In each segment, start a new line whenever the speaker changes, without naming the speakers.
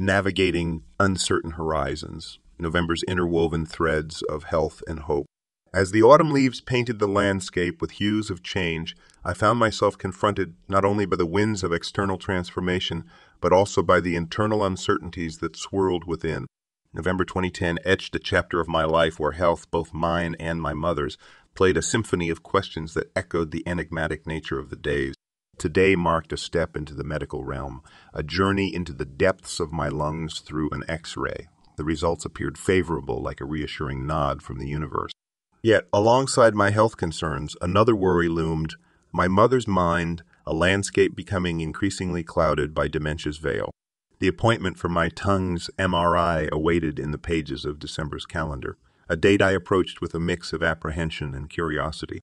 navigating uncertain horizons, November's interwoven threads of health and hope. As the autumn leaves painted the landscape with hues of change, I found myself confronted not only by the winds of external transformation, but also by the internal uncertainties that swirled within. November 2010 etched a chapter of my life where health, both mine and my mother's, played a symphony of questions that echoed the enigmatic nature of the days. Today marked a step into the medical realm, a journey into the depths of my lungs through an X-ray. The results appeared favorable, like a reassuring nod from the universe. Yet, alongside my health concerns, another worry loomed: my mother's mind, a landscape becoming increasingly clouded by dementia's veil. The appointment for my tongue's MRI awaited in the pages of December's calendar, a date I approached with a mix of apprehension and curiosity.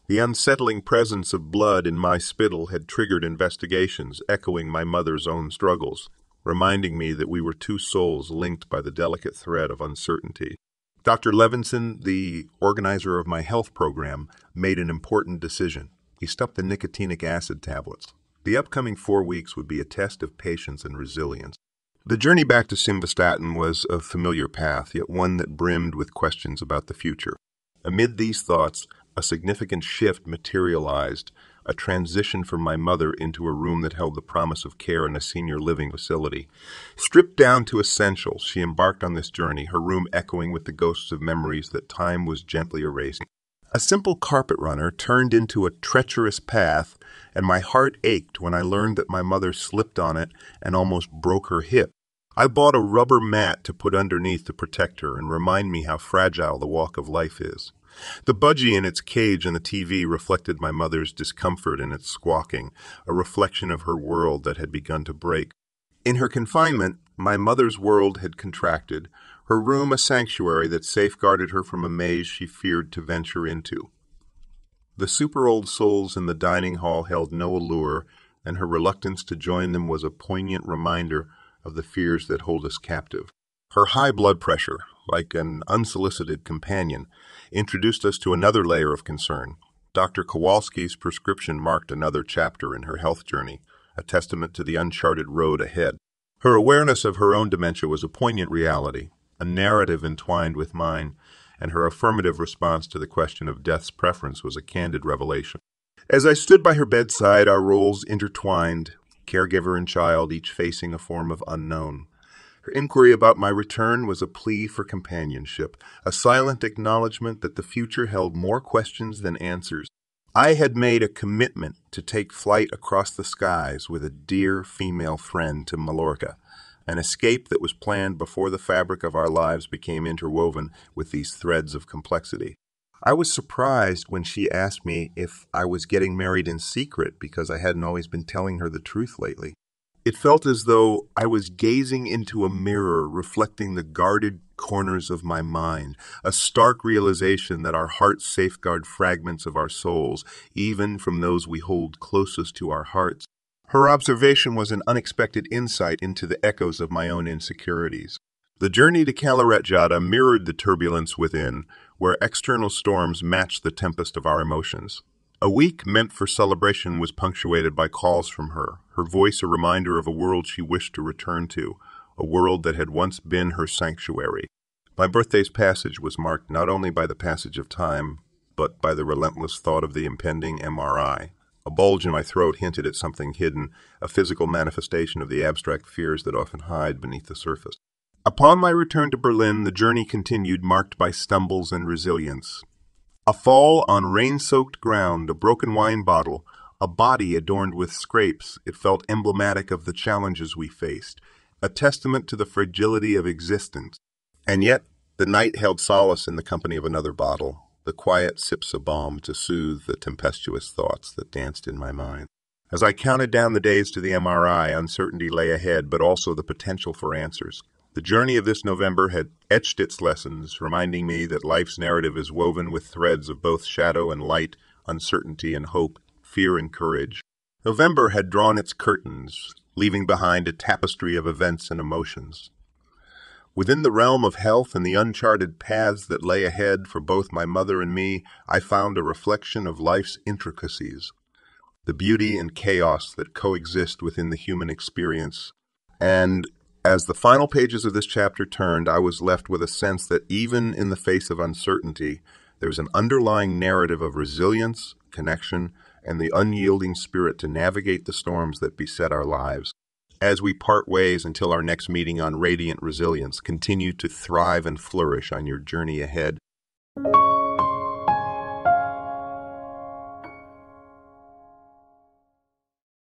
The unsettling presence of blood in my spittle had triggered investigations, echoing my mother's own struggles, reminding me that we were two souls linked by the delicate thread of uncertainty. Dr. Levinson, the organizer of my health program, made an important decision. He stopped the nicotinic acid tablets. The upcoming 4 weeks would be a test of patience and resilience. The journey back to simvastatin was a familiar path, yet one that brimmed with questions about the future. Amid these thoughts, a significant shift materialized, a transition from my mother into a room that held the promise of care in a senior living facility. Stripped down to essentials, she embarked on this journey, her room echoing with the ghosts of memories that time was gently erasing. A simple carpet runner turned into a treacherous path, and my heart ached when I learned that my mother slipped on it and almost broke her hip. I bought a rubber mat to put underneath to protect her and remind me how fragile the walk of life is. The budgie in its cage on the TV reflected my mother's discomfort in its squawking, a reflection of her world that had begun to break. In her confinement, my mother's world had contracted, her room a sanctuary that safeguarded her from a maze she feared to venture into. The super-old souls in the dining hall held no allure, and her reluctance to join them was a poignant reminder of the fears that hold us captive. Her high blood pressure, like an unsolicited companion, introduced us to another layer of concern. Dr. Kowalski's prescription marked another chapter in her health journey, a testament to the uncharted road ahead. Her awareness of her own dementia was a poignant reality, a narrative entwined with mine, and her affirmative response to the question of death's preference was a candid revelation. As I stood by her bedside, our roles intertwined, caregiver and child, each facing a form of unknown. Her inquiry about my return was a plea for companionship, a silent acknowledgement that the future held more questions than answers. I had made a commitment to take flight across the skies with a dear female friend to Mallorca, an escape that was planned before the fabric of our lives became interwoven with these threads of complexity. I was surprised when she asked me if I was getting married in secret because I hadn't always been telling her the truth lately. It felt as though I was gazing into a mirror reflecting the guarded corners of my mind, a stark realization that our hearts safeguard fragments of our souls, even from those we hold closest to our hearts. Her observation was an unexpected insight into the echoes of my own insecurities. The journey to Kalaretjada mirrored the turbulence within, where external storms matched the tempest of our emotions. A week meant for celebration was punctuated by calls from her, her voice a reminder of a world she wished to return to, a world that had once been her sanctuary. My birthday's passage was marked not only by the passage of time, but by the relentless thought of the impending MRI. A bulge in my throat hinted at something hidden, a physical manifestation of the abstract fears that often hide beneath the surface. Upon my return to Berlin, the journey continued, marked by stumbles and resilience. A fall on rain-soaked ground, a broken wine bottle, a body adorned with scrapes, it felt emblematic of the challenges we faced, a testament to the fragility of existence. And yet, the night held solace in the company of another bottle, the quiet sips of balm to soothe the tempestuous thoughts that danced in my mind. As I counted down the days to the MRI, uncertainty lay ahead, but also the potential for answers. The journey of this November had etched its lessons, reminding me that life's narrative is woven with threads of both shadow and light, uncertainty and hope, fear and courage. November had drawn its curtains, leaving behind a tapestry of events and emotions. Within the realm of health and the uncharted paths that lay ahead for both my mother and me, I found a reflection of life's intricacies, the beauty and chaos that coexist within the human experience. And As the final pages of this chapter turned, I was left with a sense that even in the face of uncertainty, there's an underlying narrative of resilience, connection, and the unyielding spirit to navigate the storms that beset our lives. As we part ways until our next meeting on Radiant Resilience, continue to thrive and flourish on your journey ahead.